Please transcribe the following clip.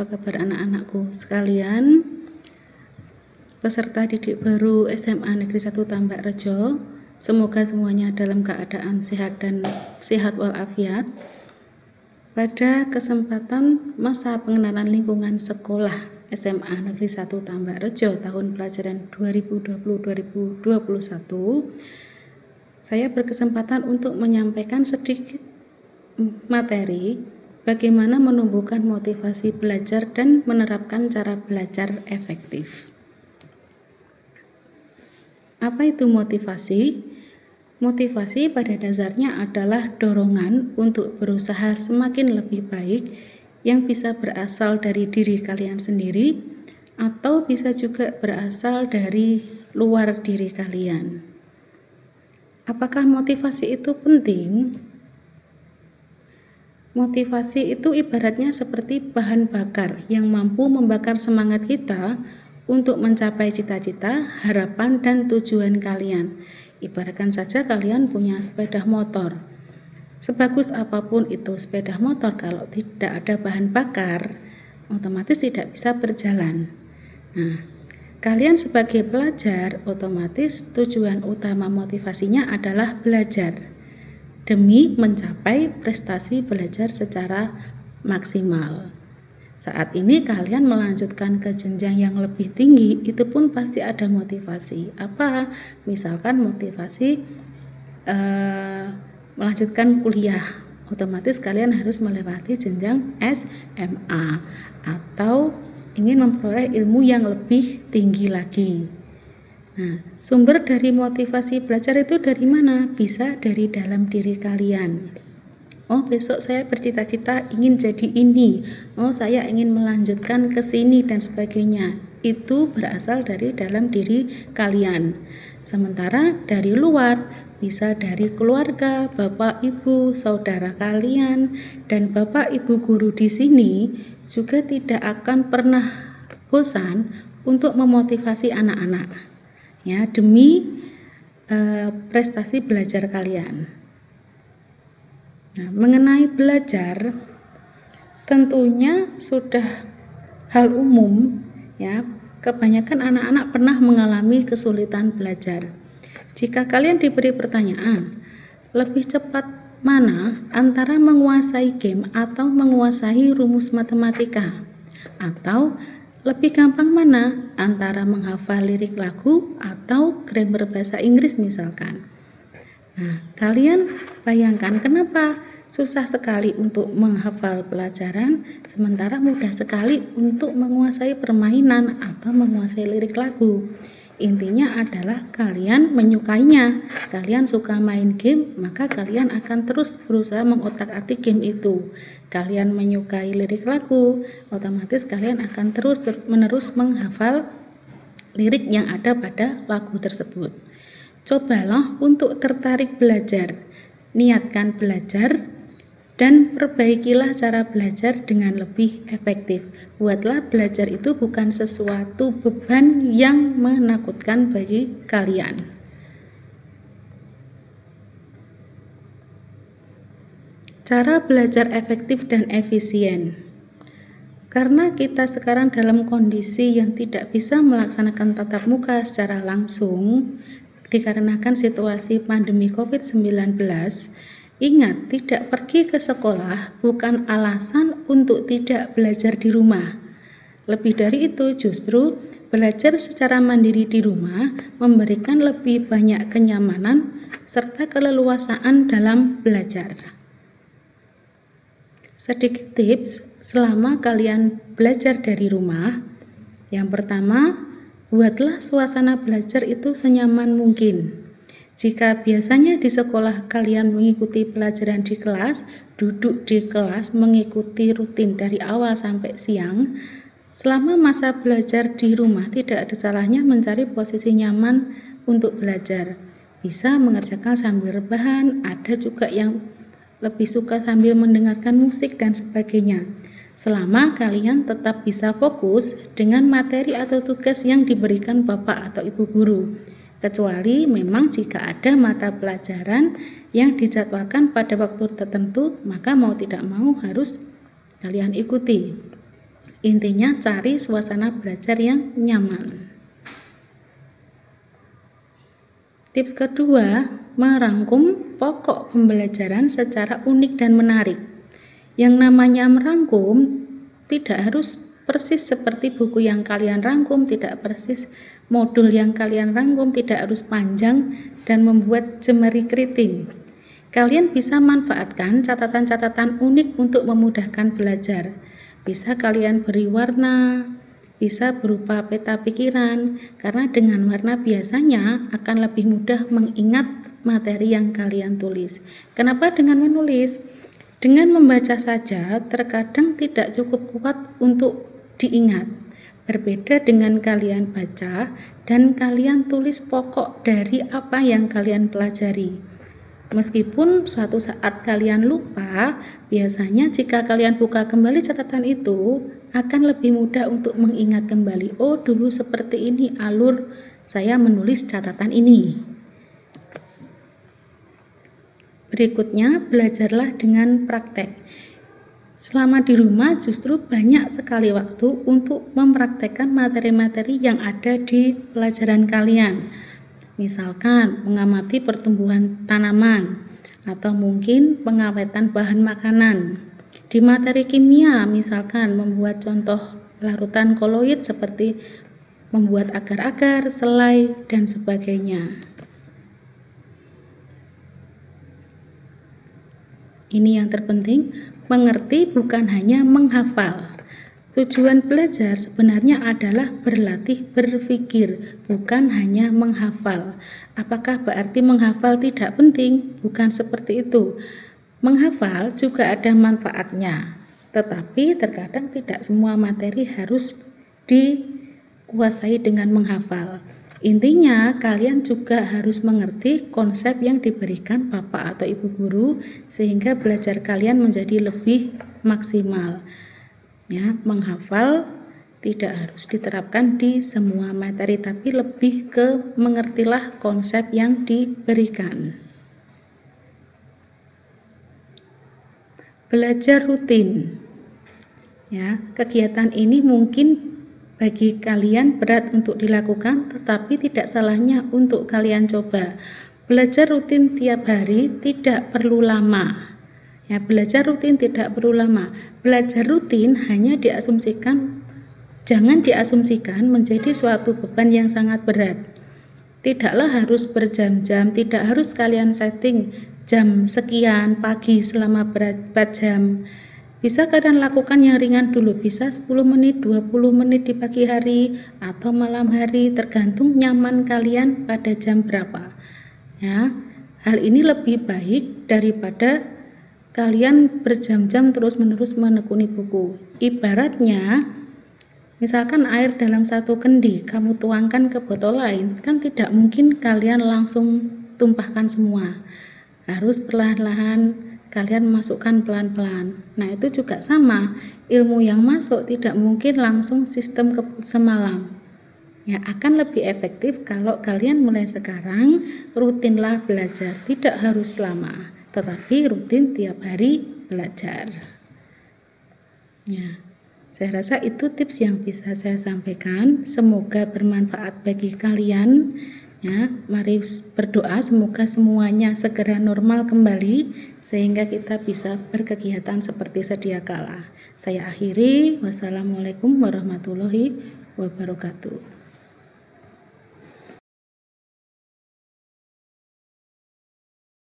apa kabar anak-anakku sekalian, peserta didik baru SMA Negeri 1 Tambak Rejo. Semoga semuanya dalam keadaan sehat dan sehat walafiat. Pada kesempatan masa pengenalan lingkungan sekolah SMA Negeri 1 Tambak Rejo tahun pelajaran 2020-2021, saya berkesempatan untuk menyampaikan sedikit materi bagaimana menumbuhkan motivasi belajar dan menerapkan cara belajar efektif. Apa itu motivasi? Motivasi pada dasarnya adalah dorongan untuk berusaha semakin lebih baik yang bisa berasal dari diri kalian sendiri atau bisa juga berasal dari luar diri kalian. Apakah motivasi itu penting? Motivasi itu ibaratnya seperti bahan bakar yang mampu membakar semangat kita untuk mencapai cita-cita, harapan, dan tujuan kalian. Ibaratkan saja kalian punya sepeda motor. Sebagus apapun itu sepeda motor, kalau tidak ada bahan bakar, otomatis tidak bisa berjalan. Nah, kalian sebagai pelajar, otomatis tujuan utama motivasinya adalah belajar demi mencapai prestasi belajar secara maksimal. Saat ini kalian melanjutkan ke jenjang yang lebih tinggi, itu pun pasti ada motivasi. Apa? Misalkan motivasi melanjutkan kuliah, otomatis kalian harus melewati jenjang SMA atau ingin memperoleh ilmu yang lebih tinggi lagi. Nah, sumber dari motivasi belajar itu dari mana? Bisa dari dalam diri kalian. Oh, besok saya bercita-cita ingin jadi ini. Oh, saya ingin melanjutkan ke sini dan sebagainya. Itu berasal dari dalam diri kalian. Sementara dari luar, bisa dari keluarga, bapak, ibu, saudara kalian, dan bapak, ibu guru di sini juga tidak akan pernah bosan untuk memotivasi anak-anak. Ya, demi prestasi belajar kalian. Nah, mengenai belajar, tentunya sudah hal umum, ya. Kebanyakan anak-anak pernah mengalami kesulitan belajar. Jika kalian diberi pertanyaan, lebih cepat mana antara menguasai game atau menguasai rumus matematika? Atau lebih gampang mana antara menghafal lirik lagu atau grammar bahasa Inggris misalkan? Nah, kalian bayangkan kenapa susah sekali untuk menghafal pelajaran sementara mudah sekali untuk menguasai permainan atau menguasai lirik lagu. Intinya adalah kalian menyukainya. Kalian suka main game, maka kalian akan terus berusaha mengotak-atik game itu. Kalian menyukai lirik lagu, otomatis kalian akan terus-menerus menghafal lirik yang ada pada lagu tersebut. Cobalah untuk tertarik belajar. Niatkan belajar dan perbaikilah cara belajar dengan lebih efektif. Buatlah belajar itu bukan sesuatu beban yang menakutkan bagi kalian. Cara belajar efektif dan efisien. Karena kita sekarang dalam kondisi yang tidak bisa melaksanakan tatap muka secara langsung, dikarenakan situasi pandemi COVID-19, ingat, tidak pergi ke sekolah bukan alasan untuk tidak belajar di rumah. Lebih dari itu, justru belajar secara mandiri di rumah memberikan lebih banyak kenyamanan serta keleluasaan dalam belajar. Sedikit tips selama kalian belajar dari rumah. Yang pertama, buatlah suasana belajar itu senyaman mungkin. Jika biasanya di sekolah kalian mengikuti pelajaran di kelas, duduk di kelas mengikuti rutin dari awal sampai siang, selama masa belajar di rumah tidak ada salahnya mencari posisi nyaman untuk belajar. Bisa mengerjakan sambil rebahan, ada juga yang lebih suka sambil mendengarkan musik dan sebagainya. Selama kalian tetap bisa fokus dengan materi atau tugas yang diberikan bapak atau ibu guru. Kecuali memang jika ada mata pelajaran yang dijadwalkan pada waktu tertentu, maka mau tidak mau harus kalian ikuti. Intinya cari suasana belajar yang nyaman. Tips kedua, merangkum pokok pembelajaran secara unik dan menarik. Yang namanya merangkum tidak harus persis seperti buku yang kalian rangkum, tidak persis modul yang kalian rangkum, tidak harus panjang dan membuat jemari keriting. Kalian bisa manfaatkan catatan-catatan unik untuk memudahkan belajar. Bisa kalian beri warna, bisa berupa peta pikiran, karena dengan warna biasanya akan lebih mudah mengingat materi yang kalian tulis. Kenapa dengan menulis? Dengan membaca saja terkadang tidak cukup kuat untuk diingat. Berbeda dengan kalian baca dan kalian tulis pokok dari apa yang kalian pelajari. Meskipun suatu saat kalian lupa, biasanya jika kalian buka kembali catatan itu akan lebih mudah untuk mengingat kembali. Oh, dulu seperti ini alur saya menulis catatan ini. Berikutnya, belajarlah dengan praktek. Selama di rumah justru banyak sekali waktu untuk mempraktekkan materi-materi yang ada di pelajaran kalian. Misalkan mengamati pertumbuhan tanaman atau mungkin pengawetan bahan makanan. Di materi kimia misalkan membuat contoh larutan koloid seperti membuat agar-agar, selai, dan sebagainya. Ini yang terpenting, mengerti bukan hanya menghafal. Tujuan belajar sebenarnya adalah berlatih berpikir, bukan hanya menghafal. Apakah berarti menghafal tidak penting? Bukan seperti itu. Menghafal juga ada manfaatnya, tetapi terkadang tidak semua materi harus dikuasai dengan menghafal. Intinya, kalian juga harus mengerti konsep yang diberikan Bapak atau Ibu guru, sehingga belajar kalian menjadi lebih maksimal. Ya, menghafal tidak harus diterapkan di semua materi, tapi lebih ke mengertilah konsep yang diberikan. Belajar rutin. Ya, kegiatan ini mungkin bagi kalian berat untuk dilakukan, tetapi tidak salahnya untuk kalian coba. Belajar rutin tiap hari tidak perlu lama. Ya, belajar rutin tidak perlu lama. Belajar rutin hanya jangan diasumsikan menjadi suatu beban yang sangat berat. Tidaklah harus berjam-jam, tidak harus kalian setting jam sekian pagi selama berapa jam. Bisa kalian lakukan yang ringan dulu, bisa 10 menit, 20 menit di pagi hari atau malam hari, tergantung nyaman kalian pada jam berapa. Ya, hal ini lebih baik daripada kalian berjam-jam terus-menerus menekuni buku. Ibaratnya, misalkan air dalam satu kendi, kamu tuangkan ke botol lain, kan tidak mungkin kalian langsung tumpahkan semua. Harus perlahan-lahan kalian masukkan pelan-pelan. Nah, itu juga sama. Ilmu yang masuk tidak mungkin langsung sistem semalam. Ya, akan lebih efektif kalau kalian mulai sekarang rutinlah belajar, tidak harus lama, tetapi rutin tiap hari belajar. Ya, saya rasa itu tips yang bisa saya sampaikan. Semoga bermanfaat bagi kalian. Ya, mari berdoa semoga semuanya segera normal kembali sehingga kita bisa berkegiatan seperti sedia kala. Saya akhiri. Wassalamualaikum warahmatullahi wabarakatuh.